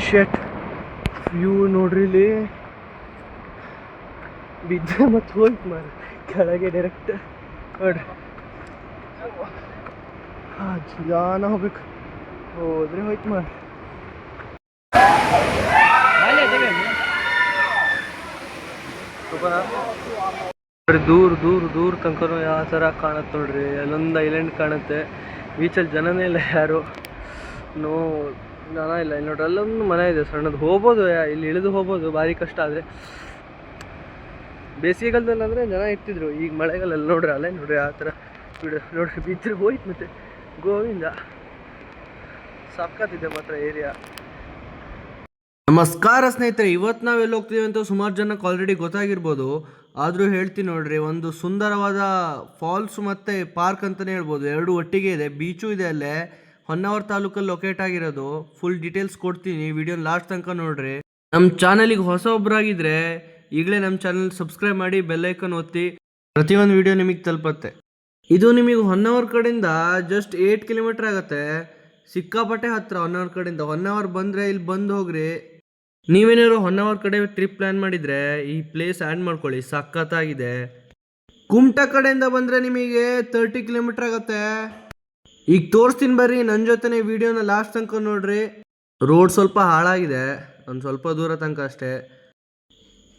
Set view ನೋಡ್ರಿ ಇಲ್ಲಿ ಬಿದ್ದರೆ ಮತ್ತೆ ಹೋಯ್ತು ಮಾರ ಕೆಳಗೆ ಡೈರೆಕ್ಟ್ ನೋಡ್ರಿ. ಜಾನ ಹೋಗ್ಬೇಕು, ಹೋದ್ರೆ ಹೋಯ್ತು ಮಾರ. ದೂರ ದೂರ ದೂರ ತನಕ ಯಾವ ಥರ ಕಾಣುತ್ತೆ ನೋಡ್ರಿ. ಅಲ್ಲೊಂದು ಐಲ್ಯಾಂಡ್ ಕಾಣುತ್ತೆ. ಬೀಚಲ್ಲಿ ಜನನೇ ಇಲ್ಲ, ಯಾರು ನೋ ಜನ ಇಲ್ಲ. ಇಲ್ಲಿ ನೋಡ್ರಿ ಅಲ್ಲೊಂದು ಮನೆ ಇದೆ ಸಣ್ಣದು, ಹೋಗ್ಬೋದು ಇಲ್ಲಿ ಇಳಿದು ಹೋಗ್ಬೋದು, ಭಾರಿ ಕಷ್ಟ. ಆದರೆ ಬೇಸಿಗೆಗಾಲದಲ್ಲಿ ಅಂದರೆ ಜನ ಇರ್ತಿದ್ರು. ಈಗ ಮಳೆಗಾಲಲ್ಲಿ ನೋಡ್ರಿ ಅಲ್ಲೇ ನೋಡ್ರಿ ಆ ಥರ ನೋಡ್ರಿ ಬಿದ್ದರೆ ಹೋಯ್ತು ಮತ್ತೆ ಗೋವಿಂದ. ಸಕ್ಕತ್ತಿದೆ ಮಾತ್ರ ಏರಿಯಾ. ನಮಸ್ಕಾರ ಸ್ನೇಹಿತರೆ, ಇವತ್ತು ನಾವು ಎಲ್ಲಿ ಹೋಗ್ತೀವಿ ಅಂತ ಸುಮಾರು ಜನಕ್ಕೆ ಆಲ್ರೆಡಿ ಗೊತ್ತಾಗಿರ್ಬೋದು. ಆದರೂ ಹೇಳ್ತೀನಿ ನೋಡ್ರಿ, ಒಂದು ಸುಂದರವಾದ ಫಾಲ್ಸ್ ಮತ್ತು ಪಾರ್ಕ್ ಅಂತಲೇ ಹೇಳ್ಬೋದು, ಎರಡು ಒಟ್ಟಿಗೆ ಇದೆ. ಬೀಚು ಇದೆ ಅಲ್ಲೇ, ಹೊನ್ನಾವರ ತಾಲೂಕಲ್ಲಿ ಲೊಕೇಟ್ ಆಗಿರೋದು. ಫುಲ್ ಡೀಟೇಲ್ಸ್ ಕೊಡ್ತೀನಿ, ವಿಡಿಯೋ ಲಾಸ್ಟ್ ತನಕ ನೋಡ್ರಿ. ನಮ್ಮ ಚಾನಲಿಗೆ ಹೊಸ ಒಬ್ಬರಾಗಿದ್ದರೆ ಈಗಲೇ ನಮ್ಮ ಚಾನಲ್ ಸಬ್ಸ್ಕ್ರೈಬ್ ಮಾಡಿ, ಬೆಲ್ಲೈಕನ್ ಒತ್ತಿ, ಪ್ರತಿಯೊಂದು ವಿಡಿಯೋ ನಿಮಗೆ ತಲುಪತ್ತೆ. ಇದು ನಿಮಗೆ ಹೊನ್ನಾವರ ಕಡೆಯಿಂದ ಜಸ್ಟ್ 8 ಕಿಲೋಮೀಟರ್ ಆಗುತ್ತೆ. ಸಿಕ್ಕಾಪಟ್ಟೆ ಹತ್ತಿರ ಹೊನ್ನಾವರ ಕಡೆಯಿಂದ. ಹೊನ್ನಾವರ ಬಂದರೆ ಇಲ್ಲಿ ಬಂದು ಹೋಗ್ರಿ. ನೀವೇನಾದ್ರು ಹೊನ್ನಾವರ ಕಡೆ ಟ್ರಿಪ್ ಪ್ಲ್ಯಾನ್ ಮಾಡಿದರೆ ಈ ಪ್ಲೇಸ್ ಆ್ಯಡ್ ಮಾಡ್ಕೊಳ್ಳಿ, ಸಖತ್ತಾಗಿದೆ. ಕುಮಟಾ ಕಡೆಯಿಂದ ಬಂದರೆ ನಿಮಗೆ 30 ಕಿಲೋಮೀಟರ್ ಆಗುತ್ತೆ. ಈಗ ತೋರಿಸ್ತೀನಿ ಬರ್ರಿ, ನನ್ನ ಜೊತೆನೇ ವಿಡಿಯೋನ ಲಾಸ್ಟ್ ತನಕ ನೋಡ್ರಿ. ರೋಡ್ ಸ್ವಲ್ಪ ಹಾಳಾಗಿದೆ, ಒಂದು ಸ್ವಲ್ಪ ದೂರ ತನಕ ಅಷ್ಟೇ.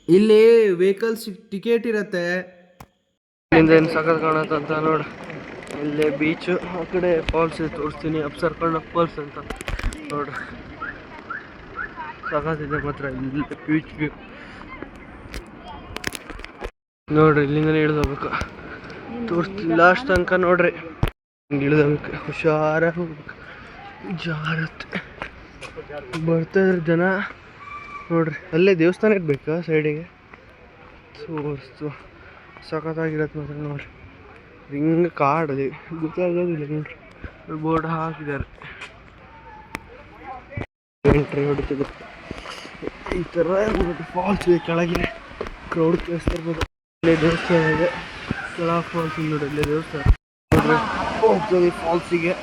ಇಲ್ಲಿ ವೆಹಿಕಲ್ಸ್ ಟಿಕೆಟ್ ಇರುತ್ತೆ. ಇಲ್ಲಿಂದ ಏನು ಸಖತ್ ಕಾಣುತ್ತೆ ಅಂತ ನೋಡಿ. ಇಲ್ಲೇ ಬೀಚು, ಆ ಕಡೆ ಫಾಲ್ಸ್ ತೋರಿಸ್ತೀನಿ, ಅಪ್ಸರ್ಕಂಡ ಫಾಲ್ಸ್ ಅಂತ ನೋಡ್ರಿ. ಸಖತ್ತಿದೆ ಮಾತ್ರ ಇಲ್ಲಿ ಬೀಚ್ ವ್ಯೂ ನೋಡ್ರಿ. ಇಲ್ಲಿಂದನೇ ಇಳಿದು ಹೋಗ್ಬೇಕು, ತೋರಿಸ್ತೀನಿ ಲಾಸ್ಟ್ ತನಕ ನೋಡ್ರಿ. ಹಿಂಗೆ ಇಳಿದು ಹೋಗ್ಬೇಕು, ಹುಷಾರಾಗಿ ಹೋಗ್ಬೇಕು. ಜಾರತ್ತೆ ಬರ್ತಾಯಿದ್ರೆ ಜನ ನೋಡ್ರಿ. ಅಲ್ಲೇ ದೇವಸ್ಥಾನ ಇರ್ಬೇಕಾ ಸೈಡಿಗೆ, ತೋರಿಸ್ತು ಸಖತ್ತಾಗಿರತ್ತೆ ಮಾತ್ರ ನೋಡ್ರಿ. ಹಿಂಗೆ ಕಾಡಲ್ಲಿ ಗೊತ್ತಾಗೋದಿಲ್ಲ ನೋಡ್ರಿ, ಬೋರ್ಡ್ ಹಾಕಿದ್ದಾರೆ. ಎಂಟ್ರಿ ಹೊಡಿತದೆ ಈ ಥರ ನೋಡಿ. ಫಾಲ್ಸ್ ಇದೆ ಕೆಳಗೆ, ಕ್ರೌಡ್ ಕೇಳಿಸ್ತಿರ್ಬೋದು. ಇಲ್ಲೇ ದೇವಸ್ಥಾನ ಇದೆ, ಕೆಳಗೆ ಫಾಲ್ಸ್ ನೋಡಿ. ಇಲ್ಲೇ ದೇವಸ್ಥಾನ ನೋಡ್ರಿ, ಹೋಗ್ತದೆ ಫಾಲ್ಸಿಗೆ.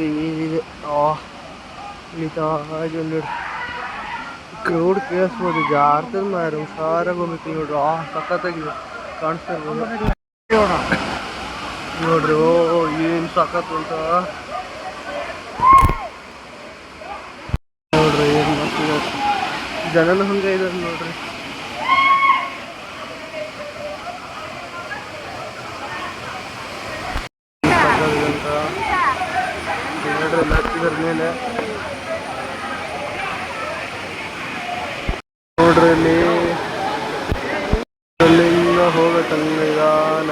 ಏನಿದೆ ಇಳಿತಾ ಹಾಗೆ ನೋಡಿ. ಕ್ರೌಡ್ ಕೇಳಿಸ್ಬೋದು, ಜಾರ್ತದೆ ಮಾರು. ಹುಷಾರಾಗಿ ಹೋಗ್ಬೇಕು ನೋಡ್ರಿ. ಸಖತ್ತಾಗಿದೆ, ಕಾಣಿಸ್ತಾ ಇರ್ಬೋದು ನೋಡ್ರಿ. ಏನು ಸಖತ್ತು ಅಂತ ನೋಡ್ರಿ. ಏನು ಮಾಡ್ತಿದ್ದಾರೆ ಜನನ ಹಂಗೆ ಇದ್ದಾರೆ ನೋಡ್ರಿ. ನೋಡ್ರಿ ಹತ್ತಿದ್ರ ಮೇಲೆ ನೋಡ್ರಿ ಇಲ್ಲಿ ಅಲ್ಲಿಂದ ಹೋಗ್ಬೇಕಂಗ ನಿಧಾನ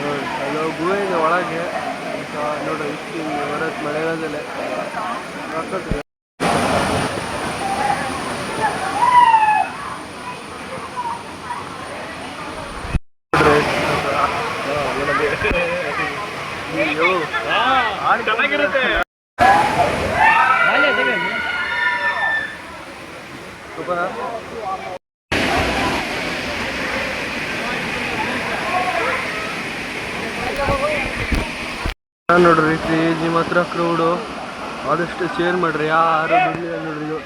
ನೋಡಿ. ಅಲ್ಲೋ ಗುಹೆ ಇದೆ ಒಳಗೆ ನೋಡ್ರಿ. ಇಷ್ಟು ಹೊರತ್ ಮಳೆಗಾಲದಲ್ಲೇ ಹಾಕತ್ತಿದೆ. ನೋಡ್ರಿ ಕ್ರೇಜಿ ಮಾತ್ರ ಕ್ರೌಡು. ಆದಷ್ಟು ಶೇರ್ ಮಾಡ್ರಿ, ಯಾರು ಬಿಡಲಿಲ್ಲ ನೋಡ್ರಿ. ಇದು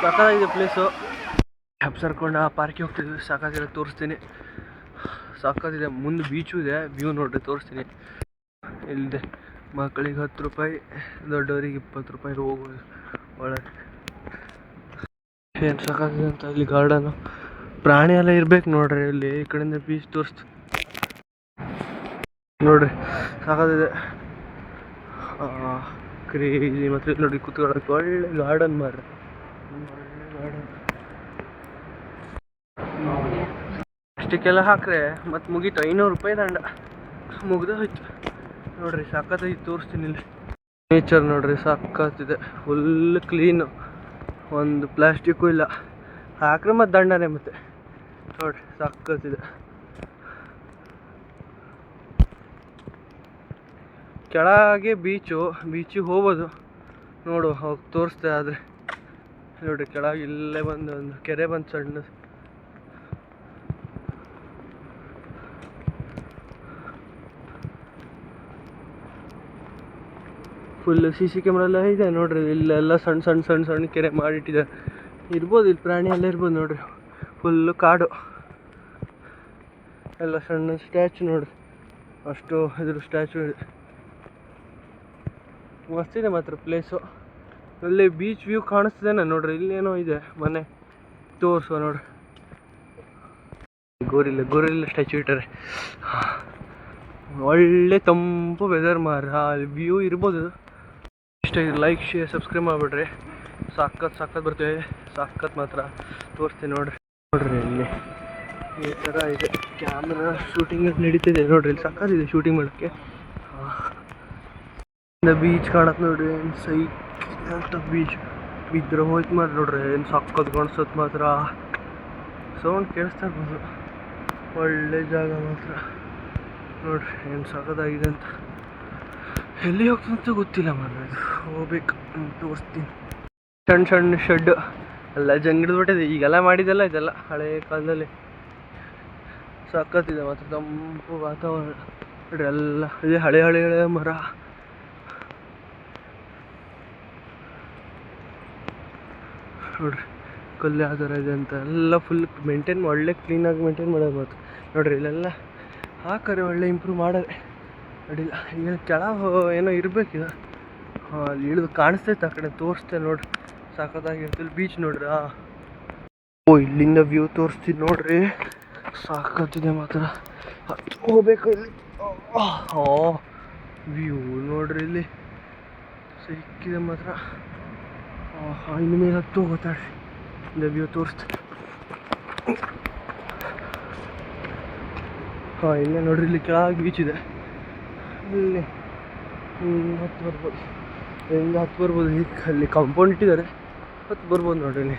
ಸಖತ್ತಾಗಿದೆ ಪ್ಲೇಸು. ಅಪ್ಸರ್ಕೊಂಡ ಪಾರ್ಕಿಗೆ ಹೋಗ್ತಿದ್ವಿ, ಸಾಕಾಗಿರೋ ತೋರಿಸ್ತೀನಿ. ಸಾಕಾಗಿದೆ. ಮುಂದೆ ಬೀಚು ಇದೆ, ವ್ಯೂ ನೋಡ್ರಿ ತೋರಿಸ್ತೀನಿ. ಇಲ್ಲಿದೆ ಮಕ್ಕಳಿಗೆ 10 ರೂಪಾಯಿ, ದೊಡ್ಡವರಿಗೆ 20 ರೂಪಾಯಿ ಹೋಗೋದು ಒಳಗೆ. ಏನು ಸಾಕಾಗಿದೆ ಅಂತ. ಇಲ್ಲಿ ಗಾರ್ಡನು, ಪ್ರಾಣಿ ಎಲ್ಲ ಇರ್ಬೇಕು ನೋಡ್ರಿ. ಇಲ್ಲಿ ಈ ಕಡೆಯಿಂದ ಬೀಚ್ ತೋರಿಸ್ತು ನೋಡ್ರಿ, ಸಾಕಾಗಿದೆ. ಕ್ರೇಜಿ ಮತ್ತು ನೋಡಿ ಕೂತ್ಕೊಳ್ಳೋಕೆ ಒಳ್ಳೆ ಗಾರ್ಡನ್ ಮಾಡ್ರಿ. ಒಳ್ಳೆ ಗಾರ್ಡನ್. ಅಷ್ಟಕ್ಕೆಲ್ಲ ಹಾಕ್ರೆ ಮತ್ತು ಮುಗೀತು, 500 ರೂಪಾಯಿ ದಂಡ, ಮುಗ್ದು ಹೋಯ್ತು ನೋಡ್ರಿ. ಸಖತ್ತಾಗಿ ತೋರಿಸ್ತೀನಿ. ಇಲ್ಲಿ ನೇಚರ್ ನೋಡ್ರಿ, ಸಖತ್ತಿದೆ. ಫುಲ್ ಕ್ಲೀನು, ಒಂದು ಪ್ಲಾಸ್ಟಿಕ್ಕು ಇಲ್ಲ. ಹಾಕ್ರೆ ಮತ್ತು ದಂಡನೆ ಮತ್ತೆ ನೋಡ್ರಿ. ಸಖತ್ತಿದೆ. ಕೆಳಗೆ ಬೀಚಿಗೆ ಹೋಗ್ಬೋದು ನೋಡು, ಹೋಗಿ ತೋರಿಸ್ತೆ. ಆದರೆ ನೋಡ್ರಿ ಕೆಳಗೆ ಇಲ್ಲೇ ಬಂದು ಒಂದು ಕೆರೆ ಬಂದು ಸಣ್ಣ ಫುಲ್ CC ಕ್ಯಾಮ್ರಾ ಎಲ್ಲ ಇದೆ ನೋಡ್ರಿ. ಇಲ್ಲೆಲ್ಲ ಸಣ್ಣ ಸಣ್ಣ ಸಣ್ಣ ಸಣ್ಣ ಕೆರೆ ಮಾಡಿಟ್ಟಿದ್ದಾರೆ. ಇರ್ಬೋದು ಇಲ್ಲಿ ಪ್ರಾಣಿ ಎಲ್ಲ ಇರ್ಬೋದು ನೋಡ್ರಿ. ಫುಲ್ಲು ಕಾಡು ಎಲ್ಲ ಸಣ್ಣ ಸ್ಟ್ಯಾಚು ನೋಡ್ರಿ. ಅಷ್ಟು ಇದ್ರ ಸ್ಟ್ಯಾಚು ಇದೆ. ಮಸ್ತಿದೆ ಮಾತ್ರ ಪ್ಲೇಸು. ಅಲ್ಲಿ ಬೀಚ್ ವ್ಯೂ ಕಾಣಿಸ್ತಿದ್ದೇನೆ ನೋಡ್ರಿ. ಇಲ್ಲೇನೋ ಇದೆ ಮನೆ ತೋರಿಸುವ ನೋಡ್ರಿ. ಗೋರಿಲ್ಲ ಸ್ಟ್ಯಾಚು ಇಟ್ಟಾರೆ. ಒಳ್ಳೆ ತಂಪು ವೆದರ್ ಮಾರ. ಅಲ್ಲಿ ವ್ಯೂ ಇರ್ಬೋದು. ಇಷ್ಟ ಲೈಕ್ ಶೇರ್ ಸಬ್ಸ್ಕ್ರೈಬ್ ಮಾಡಿಬಿಡ್ರಿ. ಸಖತ್ ಬರ್ತೇವೆ. ಸಖತ್ ಮಾತ್ರ ತೋರಿಸ್ತೀನಿ ನೋಡ್ರಿ. ಇಲ್ಲಿ ಈ ಥರ ಇದೆ. ಕ್ಯಾಮ್ರಾ ಶೂಟಿಂಗ್ ನಡೀತಿದೆ ನೋಡ್ರಿ. ಇಲ್ಲಿ ಸಖತ್ತಿದೆ ಶೂಟಿಂಗ್ ಮಾಡೋಕ್ಕೆ. ಬೀಚ್ ಕಾಣತ್ತೆ ನೋಡ್ರಿ. ಏನು ಸೈಕ್ ಬೀಚ್ ಬಿದ್ದರೆ ಹೋಯ್ತು ಮಾತ್ರ ನೋಡ್ರಿ. ಏನು ಸಖತ್ ಕಾಣಿಸ್ತದೆ ಮಾತ್ರ. ಸೌಂಡ್ ಕೇಳಿಸ್ತಾ ಇರ್ಬೋದು. ಒಳ್ಳೆ ಜಾಗ ಮಾತ್ರ ನೋಡ್ರಿ. ಏನು ಸಖತ್ತಾಗಿದೆ ಅಂತ. ಎಲ್ಲಿ ಹೋಗ್ತಂತ ಗೊತ್ತಿಲ್ಲ ಮಾತ್ರ. ಹೋಗ್ಬೇಕು, ತೋರಿಸ್ತೀನಿ. ಸಣ್ಣ ಶೆಡ್ ಎಲ್ಲ ಜಂಗಿಡ್ದು ಬಿಟ್ಟಿದೆ. ಈಗೆಲ್ಲ ಮಾಡಿದೆಲ್ಲ ಇದೆಲ್ಲ ಹಳೆ ಕಾಲದಲ್ಲಿ. ಸಖತ್ತಿದೆ ಮಾತ್ರ. ತಂಪು ವಾತಾವರಣ ನೋಡ್ರಿ. ಎಲ್ಲ ಇದೆ ಹಳೆ ಮರ. ನೋಡ್ರಿ ಕಲ್ಲು ಯಾವ ಥರ ಇದೆ ಅಂತ. ಎಲ್ಲ ಫುಲ್ ಮೇಂಟೈನ್ ಒಳ್ಳೆ ಕ್ಲೀನಾಗಿ ಮೇಂಟೈನ್ ಮಾಡೋದು ಮಾತ್ರ ನೋಡ್ರಿ. ಇಲ್ಲೆಲ್ಲ ಹಾಕರೆ ಒಳ್ಳೆ ಇಂಪ್ರೂವ್ ಮಾಡೋದೆ ಅಡಿಲ್ಲ. ಈಗ ಕೆಳಗೆ ಏನೋ ಇರಬೇಕಿದೆ. ಅಲ್ಲಿ ಇಳಿದು ಕಾಣಿಸ್ತೈತೆ. ಆ ಕಡೆ ತೋರಿಸ್ತೇನೆ ನೋಡ್ರಿ. ಸಖತ್ತಾಗಿರ್ತದೆ ಬೀಚ್ ನೋಡ್ರಿ. ಇಲ್ಲಿಂದ ವ್ಯೂ ತೋರಿಸ್ತೀನಿ ನೋಡ್ರಿ. ಸಾಕತ್ತಿದೆ ಮಾತ್ರ. ಹೋಗ್ಬೇಕು ಇಲ್ಲಿ. ವ್ಯೂ ನೋಡ್ರಿ. ಇಲ್ಲಿ ಸಿಕ್ಕಿದೆ ಮಾತ್ರ. ಇನ್ನು ಮೇಲೆ ಹತ್ತು ಹೋಗ್ತಾಡ್ರಿ. ಇಲ್ಲ ವ್ಯೂ ತೋರಿಸ್ತೀನಿ. ಇಲ್ಲೇ ನೋಡ್ರಿ. ಇಲ್ಲಿ ಕೆಳಗೆ ಬೀಚ್ ಇದೆ. ಇಲ್ಲಿ ಹತ್ತು ಬರ್ಬೋದು. ಇಲ್ಲಿಂದ ಹತ್ತು ಬರ್ಬೋದು. ಅಲ್ಲಿ ಕಾಂಪೌಂಡ್ ಇಟ್ಟಿದ್ದಾರೆ. ಹತ್ತು ಬರ್ಬೋದು ನೋಡ್ರಿ. ಇಲ್ಲಿ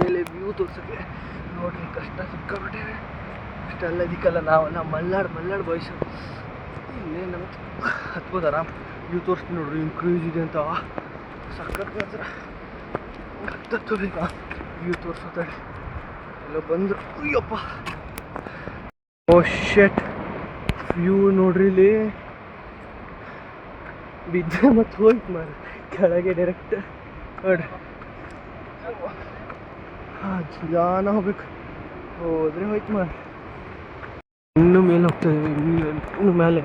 ಮೇಲೆ ವ್ಯೂ ತೋರ್ಸೋಕ್ಕೆ ನೋಡ್ರಿ ಕಷ್ಟ ಸಿಕ್ಕಾಬಿಟ್ಟಿದೆ. ಅಷ್ಟೆಲ್ಲ ಇದಕ್ಕೆಲ್ಲ ನಾವೆಲ್ಲ ಮಲ್ನಾಡು ಬಾಯ್ಸು. ಇಲ್ಲೇ ನಮ್ಗೆ ಹತ್ಬೋದು ಆರಾಮ್. ವ್ಯೂ ತೋರಿಸ್ತೀನಿ ನೋಡ್ರಿ. ಹಿಂಗೆ ಕ್ರೂಸ್ ಇದೆ ಅಂತ. ಸಖತ್ ಮಾತ್ರ ಹತ್ತಬೇಕಾ ವ್ಯೂ ತೋರಿಸೋತಾಳೆ. ಎಲ್ಲ ಬಂದರು. ಅಯ್ಯಪ್ಪ ಶೆಟ್ ವ್ಯೂ ನೋಡ್ರಿ. ಇಲ್ಲಿ ಬಿದ್ದರೆ ಮತ್ತೆ ಹೋಯ್ತು ಮಾರ ಕೆಳಗೆ ಡೈರೆಕ್ಟ್ ನೋಡ್ರಿ. ಜಾನ ಹೋಗ್ಬೇಕು. ಹೋದ್ರೆ ಹೋಯ್ತು ಮಾರ. ಇನ್ನೂ ಮೇಲೆ ಹೋಗ್ತಾ ಇದ್ದೀವಿ. ಇನ್ನು ಮೇಲೆ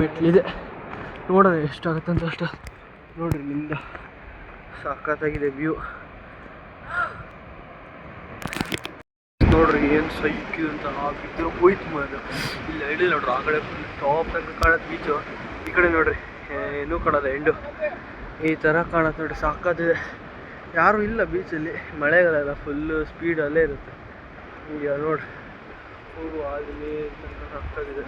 ಮೆಟ್ಲಿದೆ. ನೋಡೋದು ಎಷ್ಟಾಗುತ್ತೆ ಅಂತ ಅಷ್ಟು ನೋಡ್ರಿ. ಇಲ್ಲಿಂದ ಸಖತ್ತಾಗಿದೆ ವ್ಯೂ ನೋಡ್ರಿ. ಏನು ಸೈಕ್ ಅಂತ ಬಿದ್ದರೆ ಹೋಯ್ತು ಮಾರ. ಇಲ್ಲಿ ಐಡಿಲ್ಲ ನೋಡ್ರಿ. ಆ ಕಡೆ ಫುಲ್ ಟಾಪ್ ತನಕ ಕಾಣತ್ತೆ ಬೀಚು. ಈ ಕಡೆ ನೋಡ್ರಿ ಏನೂ ಕಾಣೋಲ್ಲ. ಎಂಡು ಈ ಥರ ಕಾಣತ್ತೆ ನೋಡ್ರಿ. ಸಾಕಾದಿದೆ. ಯಾರೂ ಇಲ್ಲ ಬೀಚಲ್ಲಿ. ಮಳೆಗಾಲ ಫುಲ್ಲು ಸ್ಪೀಡ್ ಅಲ್ಲೇ ಇರುತ್ತೆ. ಈಗ ನೋಡ್ರಿ ಹೋಗು ಆಗಲಿ ಸಾಕಾಗಿದೆ.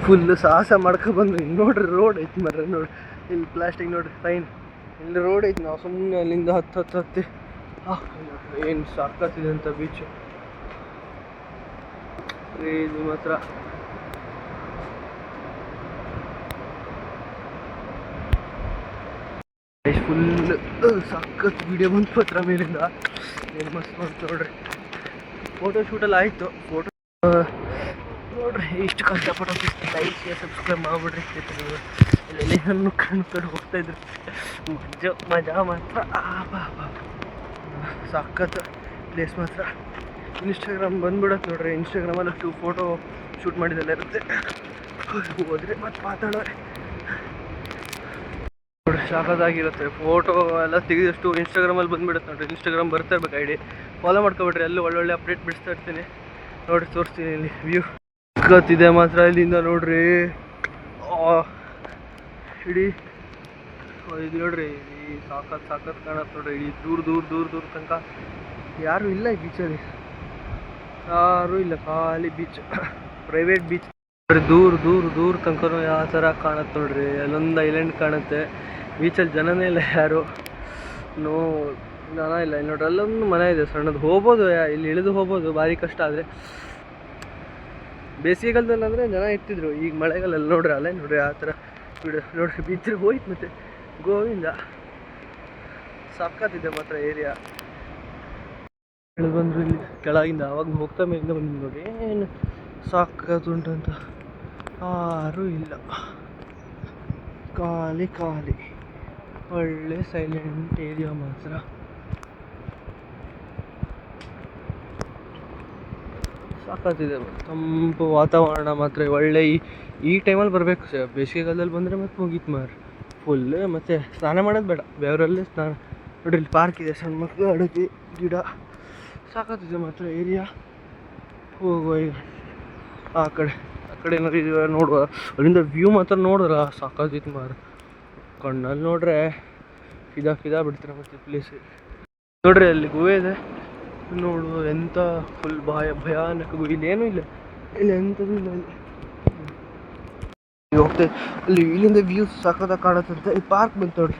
ಫುಲ್ಲು ಸಾಹಸ ಮಾಡ್ಕೊಬಂದು ನೋಡ್ರಿ. ರೋಡ್ ಐತಿ ಮರ್ರಿ ನೋಡ್ರಿ. ಇಲ್ಲಿ ಪ್ಲಾಸ್ಟಿಕ್ ನೋಡ್ರಿ ಫೈನ್. ಇಲ್ಲಿ ರೋಡ್ ಐತಿ. ನಾವು ಸುಮ್ಮನೆ ಅಲ್ಲಿಂದ ಹತ್ತಿ ಏನು ಸಾಕಾಗ್ತಿದೆ ಅಂತ ಬೀಚು. ಇದು ಮಾತ್ರ ಫುಲ್ ಸಖತ್ ವಿಡಿಯೋ ಬಂತು ಪತ್ರ ಮೇಲಿಂದ. ಏನು ಮಸ್ತ್ ಬಂತು ನೋಡ್ರಿ. ಫೋಟೋ ಶೂಟೆಲ್ಲ ಆಯಿತು. ಫೋಟೋ ನೋಡ್ರಿ ಇಷ್ಟು ಕಷ್ಟಪಟ್ಟು ಲೈಕ್ ಶೇರ್ ಸಬ್ಸ್ಕ್ರೈಬ್ ಮಾಡಿಬಿಡ್ರಿ. ಇಲ್ಲೆಲ್ಲಿ ನನ್ನ ಕಣ್ಕೊಂಡು ಹೋಗ್ತಾಯಿದ್ರು. ಮಜಾ ಮಾತ್ರ ಸಖತ್ ಪ್ಲೇಸ್ ಮಾತ್ರ. ಇನ್ಸ್ಟಾಗ್ರಾಮ್ ಬಂದ್ಬಿಡತ್ತೆ ನೋಡ್ರಿ. ಇನ್ಸ್ಟಾಗ್ರಾಮಲ್ಲಿ ಅಷ್ಟು ಫೋಟೋ ಶೂಟ್ ಮಾಡಿದೆಲ್ಲ ಇರುತ್ತೆ. ಹೋದ್ರೆ ಮತ್ತೆ ಮಾತಾಡೋರೆ ನೋಡ್ರಿ. ಸಾಕಾಗಿರುತ್ತೆ. ಫೋಟೋ ಎಲ್ಲ ತೆಗೆದಷ್ಟು ಇನ್ಸ್ಟಾಗ್ರಾಮಲ್ಲಿ ಬಂದುಬಿಡುತ್ತೆ ನೋಡ್ರಿ. ಇನ್ಸ್ಟಾಗ್ರಾಮ್ ಬರ್ತಾ ಇರ್ಬೇಕು ಐಡಿ. ಫಾಲೋ ಮಾಡ್ಕೊಬಿಟ್ರಿ. ಅಲ್ಲಿ ಒಳ್ಳೊಳ್ಳೆ ಅಪ್ಡೇಟ್ ಬಿಡಿಸ್ತಾ ಇರ್ತೀನಿ ನೋಡ್ರಿ. ತೋರಿಸ್ತೀನಿ ಇಲ್ಲಿ ವ್ಯೂ ಸಖತ್ತಿದೆ ಮಾತ್ರ. ಇಲ್ಲಿಂದ ನೋಡ್ರಿ ಇಡೀ ಇದು ನೋಡ್ರಿ. ಈ ಸಾಕತ್ ಕಾಣತ್ತೆ ನೋಡ್ರಿ. ಈ ದೂರ ತನಕ ಯಾರೂ ಇಲ್ಲ. ಈ ಬೀಚಲ್ಲಿ ಯಾರೂ ಇಲ್ಲ. ಖಾಲಿ ಬೀಚ್, ಪ್ರೈವೇಟ್ ಬೀಚ್ ನೋಡ್ರಿ. ದೂರ ತನಕ ಯಾವ ಥರ ಕಾಣತ್ತೆ ನೋಡ್ರಿ. ಅಲ್ಲೊಂದು ಐಲ್ಯಾಂಡ್ ಕಾಣುತ್ತೆ. ಬೀಚಲ್ಲಿ ಜನನೇ ಇಲ್ಲ. ಯಾರು ಜನ ಇಲ್ಲ. ಇಲ್ಲಿ ನೋಡ್ರಿ ಅಲ್ಲೊಂದು ಮನೆ ಇದೆ ಸಣ್ಣದು. ಹೋಗ್ಬೋದು, ಇಲ್ಲಿ ಇಳಿದು ಹೋಗ್ಬೋದು. ಭಾರಿ ಕಷ್ಟ. ಆದರೆ ಬೇಸಿಗೆಗಾಲದಲ್ಲಿ ಅಂದರೆ ಜನ ಇರ್ತಿದ್ರು. ಈಗ ಮಳೆಗಾಲಲ್ಲಿ ನೋಡ್ರಿ ಅಲ್ಲೇ ನೋಡ್ರಿ ಆ ಥರ ಬಿಡು ನೋಡ್ರಿ. ಬಿದ್ದರೆ ಹೋಯ್ತು ಮತ್ತೆ ಗೋವಿಂದ. ಸಖತ್ತಿದೆ ಮಾತ್ರ ಏರಿಯಾ. ಬಂದರು ಇಲ್ಲಿ ಕೆಳಗಿಂದ. ಆವಾಗ ಹೋಗ್ತಾ ಮೇಲಿಂದ ಬಂದು ನೋಡಿ ಏನು ಸಾಕತ್ತುಂಟಂತ. ಯಾರೂ ಇಲ್ಲ, ಖಾಲಿ ಖಾಲಿ. ಒಳ್ಳೆ ಸೈಲೆಂಟ್ ಏರಿಯಾ ಮಾತ್ರ. ಸಾಕಾಗ್ತಿದೆ, ತಂಪು ವಾತಾವರಣ ಮಾತ್ರ ಒಳ್ಳೆ. ಈ ಟೈಮಲ್ಲಿ ಬರಬೇಕು ಸರ್, ಬೇಸಿಗೆಗಾಲದಲ್ಲಿ ಬಂದರೆ ಮತ್ತೆ ಮುಗೀತು ಮಾರು ಫುಲ್. ಮತ್ತು ಸ್ನಾನ ಮಾಡೋದು ಬೇಡ, ಬೆವರಲ್ಲೇ ಸ್ನಾನ. ನೋಡ್ರಿ ಇಲ್ಲಿ ಪಾರ್ಕ್ ಇದೆ, ಸಣ್ಣ ಮಕ್ಕಳು ಆಡೋಕ್ಕೆ ಗಿಡ. ಸಾಕಾಗ್ತಿದೆ ಮಾತ್ರ ಏರಿಯಾ. ಹೋಗುವ ಈಗ ಆ ಕಡೆ ಏನಾದ್ರು ಇದೆಯಾ ನೋಡುವ. ಅಲ್ಲಿಂದ ವ್ಯೂ ಮಾತ್ರ ನೋಡಿದ್ರ ಸಾಕಾಗ್ತಿತ್ತು ಮಾರು. ಕಣ್ಣಲ್ಲಿ ನೋಡ್ರೆ ಫಿದಾ ಬಿಡ್ತಾರೆ ಮತ್ತೆ ಪ್ಲೇಸ್. ನೋಡ್ರಿ ಅಲ್ಲಿ ಗುಹೆ ಇದೆ ನೋಡು, ಎಂಥ ಫುಲ್ ಭಯಾನಕ ಗುಹೆ. ಇಲ್ಲಿ ಏನೂ ಇಲ್ಲ, ಇಲ್ಲಿ ಎಂಥದ್ದು ಇಲ್ಲ. ಇಲ್ಲಿ ಹೋಗ್ತೇವೆ, ಅಲ್ಲಿ ಇಲ್ಲಿಂದ ವ್ಯೂ ಸಖತ್ತಾಗಿ ಕಾಣುತ್ತಂತೆ. ಈ ಪಾರ್ಕ್ ಬಂತು ನೋಡ್ರಿ.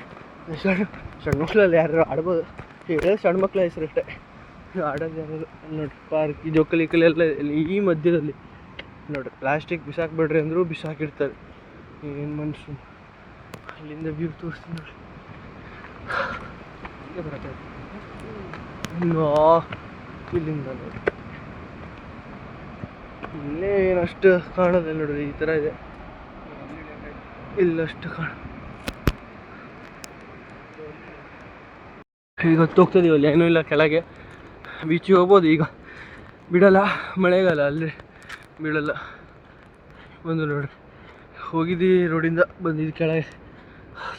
ಸಣ್ಣ ಮಕ್ಕಳಲ್ಲಿ ಯಾರು ಆಡ್ಬೋದು, ಹೇಳೋ ಸಣ್ಣ ಮಕ್ಕಳ ಹೆಸರು ಅಷ್ಟೇ, ಆಡೋದು ಯಾರು ನೋಡ್ರಿ. ಪಾರ್ಕ್ ಈ ಜೋಕಲಿ ಎಲ್ಲ ಈ ಮಧ್ಯದಲ್ಲಿ ನೋಡ್ರಿ. ಪ್ಲಾಸ್ಟಿಕ್ ಬಿಸಾಕ್ಬೇಡ್ರಿ ಅಂದರೂ ಬಿಸಾಕಿರ್ತಾರೆ. ಏನು ಮನುಷ್ಯರು. ಅಲ್ಲಿಂದ ವ್ಯೂ ತೋರಿಸ್ತೀನಿ ನೋಡ್ರಿ. ಇಲ್ಲೇ ಬರತ್ತೆ ಇಲ್ಲಿಂದ ನೋಡಿ. ಇಲ್ಲೇ ಏನಷ್ಟು ಕಾಣೋದಿಲ್ಲ ನೋಡ್ರಿ, ಈ ಥರ ಇದೆ. ಇಲ್ಲಷ್ಟು ಈಗ ಹೋಗ್ತದೀವಿ, ಅಲ್ಲಿ ಏನೂ ಇಲ್ಲ ಕೆಳಗೆ. ಬೀಚಿಗೆ ಹೋಗ್ಬೋದು, ಈಗ ಬಿಡಲ್ಲ, ಮಳೆಗಾಲ ಅಲ್ಲಿ ಬೀಳಲ್ಲ. ಬಂದು ನೋಡ್ರಿ, ಹೋಗಿದ್ದೀವಿ ರೋಡಿಂದ ಬಂದಿದ್ದು ಕೆಳಗೆ.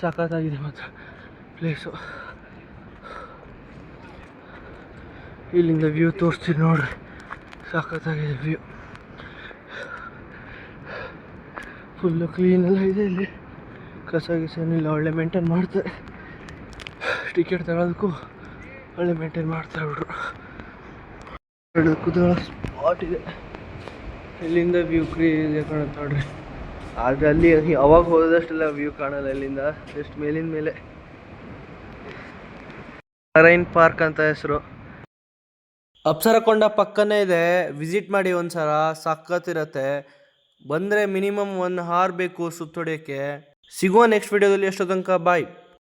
ಸಖತ್ತಾಗಿದೆ ಮಾತ್ರ ಪ್ಲೇಸು. ಇಲ್ಲಿಂದ ವ್ಯೂ ತೋರಿಸ್ತೀನಿ ನೋಡ್ರಿ, ಸಖತ್ತಾಗಿದೆ ವ್ಯೂ. ಫುಲ್ಲು ಕ್ಲೀನೆಲ್ಲ ಇದೆ ಇಲ್ಲಿ, ಕಸ ಗಿಸನಿಲ್ಲ, ಒಳ್ಳೆ ಮೇಂಟೈನ್ ಮಾಡ್ತಾರೆ. ಟಿಕೆಟ್ ತಗೊಳ್ಳೋದಕ್ಕೂ ಒಳ್ಳೆ ಮೇಂಟೈನ್ ಮಾಡ್ತಾರೆ ಹುಡುಗರು. ಕುದೋಳ ಸ್ಪಾಟ್ ಇದೆ, ಇಲ್ಲಿಂದ ವ್ಯೂ ಕ್ಲೀನ್ ಕಾಣುತ್ತೆ ನೋಡ್ರಿ. ಆದರೆ ಅಲ್ಲಿ ಅವಾಗ ಹೋದಷ್ಟೆಲ್ಲ ವ್ಯೂ ಕಾಣಲ್ಲ, ಇಲ್ಲಿಂದ ಜಸ್ಟ್ ಮೇಲಿನ ಮೇಲೆ. ಮರೈನ್ ಪಾರ್ಕ್ ಅಂತ ಹೆಸರು. ಅಪ್ಸರಕೊಂಡ ಪಕ್ಕನೇ ಇದೆ, ವಿಸಿಟ್ ಮಾಡಿ ಒಂದ್ಸಲ, ಸಖತ್ತಿರತ್ತೆ. ಬಂದರೆ ಮಿನಿಮಮ್ 1 hour ಬೇಕು ಸುತ್ತೊಡೆಯೋಕ್ಕೆ. ಸಿಗುವ ನೆಕ್ಸ್ಟ್ ವಿಡಿಯೋದಲ್ಲಿ. ಅಷ್ಟೋ ತನಕ ಬಾಯ್.